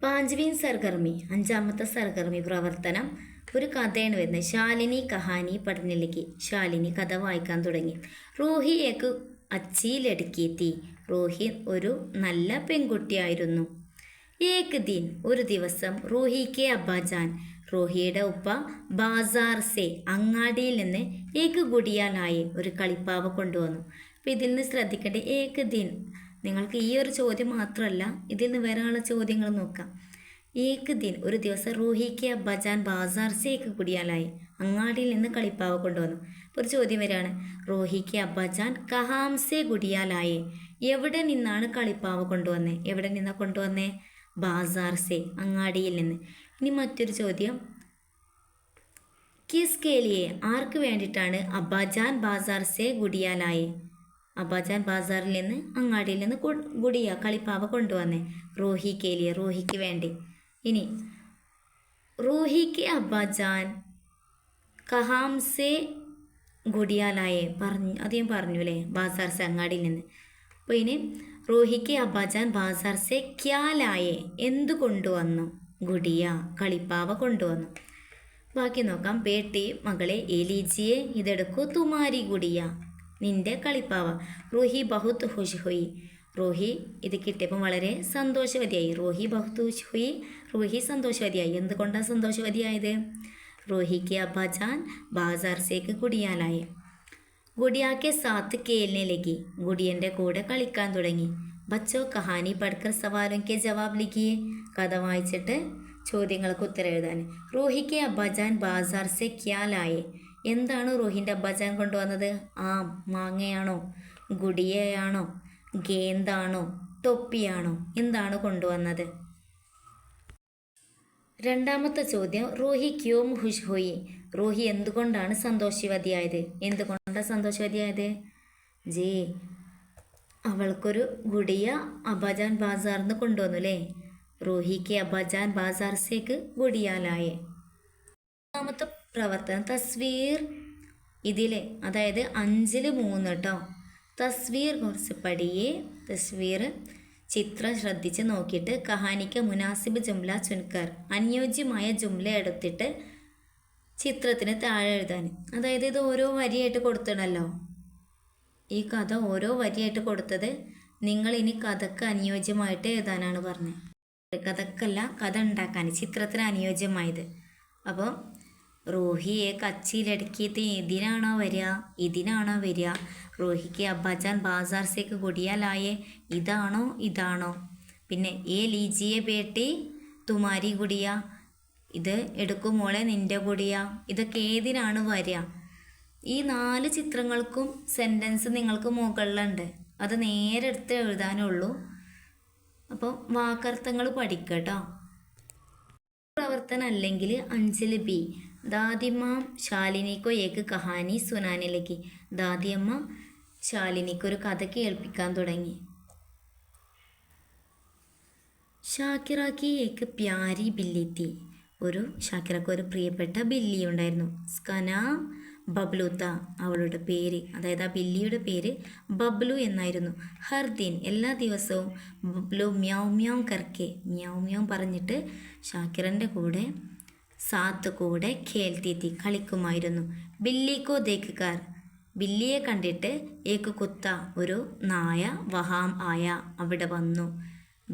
പാഞ്ചവീൻ സർഗർമി അഞ്ചാമത്തെ സർഗർമി പ്രവർത്തനം ഒരു കഥയാണ് വരുന്നത്. ശാലിനി കഹാനി പഠനത്തിലേക്ക് ശാലിനി കഥ വായിക്കാൻ തുടങ്ങി. റൂഹി ഏക്ക് അച്ചി ലടുക്കി തീ. റൂഹി ഒരു നല്ല പെൺകുട്ടിയായിരുന്നു. ഏക് ദിൻ ഒരു ദിവസം റൂഹിക്ക് അബ്ബാജാൻ റൂഹിയുടെ ഉപ്പ ബാസാർ സെ അങ്ങാടിയിൽ നിന്ന് ഏക് ഗുഡിയാലായി ഒരു കളിപ്പാവ കൊണ്ടുവന്നു. അപ്പം ഇതിൽ നിന്ന് ശ്രദ്ധിക്കേണ്ട ഏക് ദിൻ നിങ്ങൾക്ക് ഈ ഒരു ചോദ്യം മാത്രമല്ല ഇതിൽ നിന്ന് വരാനുള്ള ചോദ്യങ്ങൾ നോക്കാം. ഏക് ദിൻ ഒരു ദിവസം റൂഹിക്ക് അബ്ബാജാൻ ബാസാർ സെ ഏക് ഗുഡിയാലായി അങ്ങാടിയിൽ നിന്ന് കളിപ്പാവ കൊണ്ടുവന്നു. അപ്പോൾ ഒരു ചോദ്യം വരികയാണ്, റൂഹിക്ക് അബ്ബാജാൻ കഹാം സെ ഗുഡിയാലായേ, എവിടെ നിന്നാണ് കളിപ്പാവ കൊണ്ടുവന്നേ? എവിടെ നിന്നാണ് കൊണ്ടുവന്നേ? ബാസാർ സെ അങ്ങാടിയിൽ നിന്ന്. ഇനി മറ്റൊരു ചോദ്യം, കിസ് കേലിയെ ആർക്ക് വേണ്ടിയിട്ടാണ് അബ്ബാജാൻ ബാസാർ സെ ഗുഡിയാലായേ? അബ്ബാജാൻ ബാസാറിൽ നിന്ന് അങ്ങാടിയിൽ നിന്ന് ഗുഡിയ കളിപ്പാവ കൊണ്ടുവന്നേ. റൂഹി കേലിയെ റൂഹിക്ക് വേണ്ടി. ഇനി റൂഹിക്ക് അബ്ബാജാൻ കഹാം സെ ഗുഡിയാലായേ അത് ഞാൻ പറഞ്ഞു അല്ലേ, ബാസാർ സെ അങ്ങാടിയിൽ നിന്ന്. അപ്പോൾ ഇനി റൂഹിക്ക് അബ്ബാജാൻ ബാസാർ സെ ക്യാലായേ എന്തു കൊണ്ടുവന്നു? ഗുഡിയ കളിപ്പാവ കൊണ്ടുവന്നു. ബാക്കി നോക്കാം. ബേട്ടി മകളെ ഏലീജിയെ ഇതെടുക്കൂ തുമാരി ഗുഡിയ നിന്റെ കളിപ്പാവ. റൂഹി ബഹുത് ഖുഷ് ഹുയി. റൂഹി ഇത് കിട്ടിയപ്പം വളരെ സന്തോഷവതിയായി. റൂഹി ബഹുത് ഖുഷ് ഹുയി. റൂഹി സന്തോഷവതിയായി. എന്തുകൊണ്ടാണ് സന്തോഷവതിയായത്? റൂഹിക്ക് അബ്ബാജാൻ ബാസാർ സേക്ക് ഗുഡിയാലായേ. ഗുഡിയാക്കെ സാത്ത് കേലിലേക്ക് ഗുഡിയൻ്റെ കൂടെ കളിക്കാൻ തുടങ്ങി. ബച്ചോ കഹാനി പഠിക്കർ സവാലൊക്കെ ജവാബ് ലിഖിയെ. കഥ വായിച്ചിട്ട് ചോദ്യങ്ങൾക്ക് ഉത്തരം എഴുതാൻ. റൂഹിക്ക് അബ്ബാജാൻ ബാസാർ സെ ക്യാലായേ എന്താണ് റൂഹിൻ്റെ അബ്ബാജാൻ കൊണ്ടുവന്നത്? മാങ്ങയാണോ, ഗുഡിയയാണോ, ഗേന്താണോ, തൊപ്പിയാണോ? എന്താണ് കൊണ്ടുവന്നത്? രണ്ടാമത്തെ ചോദ്യം, റൂഹി ക്യോം ഖുഷ് ഹുയി. റൂഹി എന്തുകൊണ്ടാണ് സന്തോഷവതിയായത്? എന്തുകൊണ്ടാണ് സന്തോഷവതിയായത്? ജേ അവൾക്കൊരു ഗുഡിയ അബ്ബാജാൻ ബാസാറിന്ന് കൊണ്ടുവന്നു അല്ലേ. റൂഹിക്ക് അബ്ബാജാൻ ബാസാർ സേക്ക് ഗുഡിയാലായേ. മൂന്നാമത്തെ പ്രവർത്തനം തസ്വീർ. ഇതിലെ അതായത് 5-3 കേട്ടോ. തസ്വീർ കുറച്ച് പഠിയേ. തസ്വീർ ചിത്രം ശ്രദ്ധിച്ച് നോക്കിയിട്ട് കഹാനിക്ക് മുനാസിബ് ജുംല ചുൻകർ അനുയോജ്യമായ ജുംല എടുത്തിട്ട് ചിത്രത്തിന് താഴെ എഴുതാൻ. അതായത് ഇത് ഓരോ വരിയായിട്ട് കൊടുത്തിടണല്ലോ. ഈ കഥ ഓരോ വരിയായിട്ട് കൊടുത്തത് നിങ്ങൾ ഇനി കഥക്ക് അനുയോജ്യമായിട്ട് എഴുതാനാണ് പറഞ്ഞത്. കഥക്കല്ല, കഥ ഉണ്ടാക്കാൻ ചിത്രത്തിന് അനുയോജ്യമായത്. അപ്പോൾ റൂഹിയെ കച്ചിയിലടുക്കിയിട്ട് ഇതിനാണോ വരിക, ഇതിനാണോ വരിക? റൂഹിക്ക് അബ്ബാജാൻ ബാസാർ സേക്ക് ഗുഡിയാലായേ ഇതാണോ? പിന്നെ ഏ ലീജിയെ ബേട്ടി തുമാരി ഗുഡിയ, ഇത് എടുക്കും മോളെ നിൻ്റെ ഗുഡിയ, ഇതൊക്കെ ഏതിനാണ് വരിക? ഈ 4 ചിത്രങ്ങൾക്കും സെൻറ്റൻസ് നിങ്ങൾക്ക് മുകളിലുണ്ട്. അത് നേരെ എടുത്ത് എഴുതാനുള്ളൂ. അപ്പോൾ വാക്കർത്ഥങ്ങൾ പഠിക്കട്ടോ. പ്രവർത്തനം അല്ലെങ്കിൽ 5 ബി. ദാദിമാം ശാലിനിക്കോ ഏക്ക് കഹാനി സുനാനിലേക്ക്. ദാദിയമ്മ ശാലിനിക്കൊരു കഥ കേൾപ്പിക്കാൻ തുടങ്ങി. ഷാക്കിറാക്കി ഏക്ക് പ്യാരി ബില്ലിത്തി. ഷാക്കിറക്ക് ഒരു പ്രിയപ്പെട്ട ബില്ലി ഉണ്ടായിരുന്നു. സ്കന ബബ്ലുത്ത അവളുടെ പേര്, അതായത് ആ ബില്ലിയുടെ പേര് ബബ്ലു എന്നായിരുന്നു. ഹർദിൻ എല്ലാ ദിവസവും ബബ്ലു മ്യാവ് മ്യാവ് കർക്കെ മ്യാവ് മ്യാവ് പറഞ്ഞിട്ട് ഷാക്കിറിൻ്റെ കൂടെ സാത്ത് കൂടെ ഖേൽത്തീത്തി കളിക്കുമായിരുന്നു. ബില്ലിക്കോ ദേക്കാർ ബില്ലിയെ കണ്ടിട്ട് കുത്ത ഒരു നായ വഹാം ആയ അവിടെ വന്നു.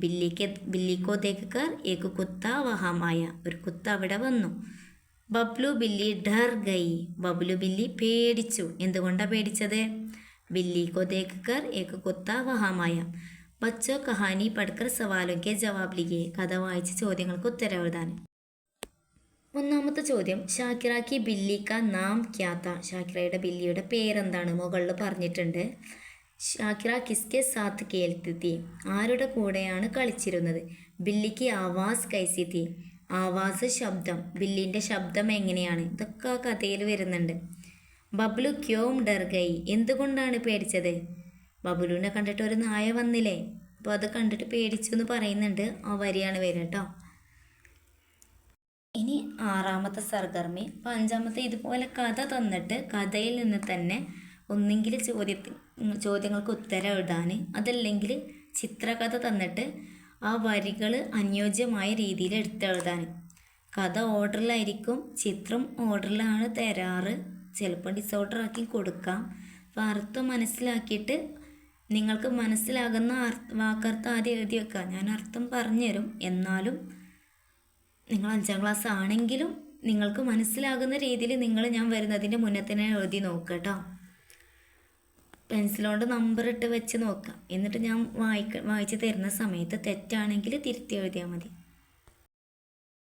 ബില്ലിക്കോ ദേക്കാർ കുത്ത വഹാം ആയ ഒരു കുത്ത അവിടെ വന്നു. ബബ്ലു ബില്ലി ഡർ ഗൈ ബബ്ലു ബില്ലി പേടിച്ചു. എന്തുകൊണ്ടാണ് പേടിച്ചത്? ബില്ലിക്കോ ദേക്കാർ കുത്ത വഹാം ആയ. ബച്ചോ കഹാനി പഠിക്കർ സവാലൊക്കെ ജവാബ് ലിഖിയെ. കഥ വായിച്ച് ചോദ്യങ്ങൾക്ക് ഉത്തരം എഴുതാൻ. ഒന്നാമത്തെ ചോദ്യം, ഷാക്കിറാക്കി ബില്ലിക്ക നാം ക്യാത്ത. ഷാക്കിറയുടെ ബില്ലിയുടെ പേരെന്താണ്? മുകളിൽ പറഞ്ഞിട്ടുണ്ട്. ഷാക്കിറ കിസ്കെ സാത്ത് കേൽത്തി. ആരുടെ കൂടെയാണ് കളിച്ചിരുന്നത്? ബില്ലിക്ക് ആവാസ് കൈസിത്തി. ആവാസ് ശബ്ദം. ബില്ലിൻ്റെ ശബ്ദം എങ്ങനെയാണ്? ഇതൊക്കെ ആ കഥയിൽ വരുന്നുണ്ട്. ബബ്ലു ക്യോം ഡർ ഗൈ എന്തുകൊണ്ടാണ് പേടിച്ചത്? ബബ്ലുവിനെ കണ്ടിട്ട് ഒരു നായ വന്നില്ലേ, അപ്പോൾ അത് കണ്ടിട്ട് പേടിച്ചു എന്ന് പറയുന്നുണ്ട്. ആ വരിയാണ് വരിക കേട്ടോ. ഇനി 6ാമത്തെ സർഗർമി. 5ാമത്തെ ഇതുപോലെ കഥ തന്നിട്ട് കഥയിൽ നിന്ന് തന്നെ ഒന്നെങ്കിൽ ചോദ്യങ്ങൾക്ക് ഉത്തരം എഴുതാൻ, അതല്ലെങ്കിൽ ചിത്രകഥ തന്നിട്ട് ആ വരികൾ അനുയോജ്യമായ രീതിയിൽ എടുത്തെഴുതാൻ. കഥ ഓർഡറിലായിരിക്കും, ചിത്രം ഓർഡറിലാണ് തരാറ്, ചിലപ്പോൾ ഡിസോർഡർ ആക്കി കൊടുക്കാം. അപ്പോൾ അർത്ഥം മനസ്സിലാക്കിയിട്ട് നിങ്ങൾക്ക് മനസ്സിലാകുന്ന വാക്കർത്ഥം ആദ്യം എഴുതി വെക്കുക. ഞാൻ അർത്ഥം പറഞ്ഞു തരും, എന്നാലും നിങ്ങൾ 5ാം ക്ലാസ് ആണെങ്കിലും നിങ്ങൾക്ക് മനസ്സിലാകുന്ന രീതിയിൽ ഞാൻ വരുന്നതിൻ്റെ മുന്നേ തന്നെ എഴുതി നോക്കുക കേട്ടോ. പെൻസിലുകൊണ്ട് നമ്പർ ഇട്ട് വെച്ച് നോക്കുക. എന്നിട്ട് ഞാൻ വായിച്ച് തരുന്ന സമയത്ത് തെറ്റാണെങ്കിൽ തിരുത്തി എഴുതിയാൽ മതി.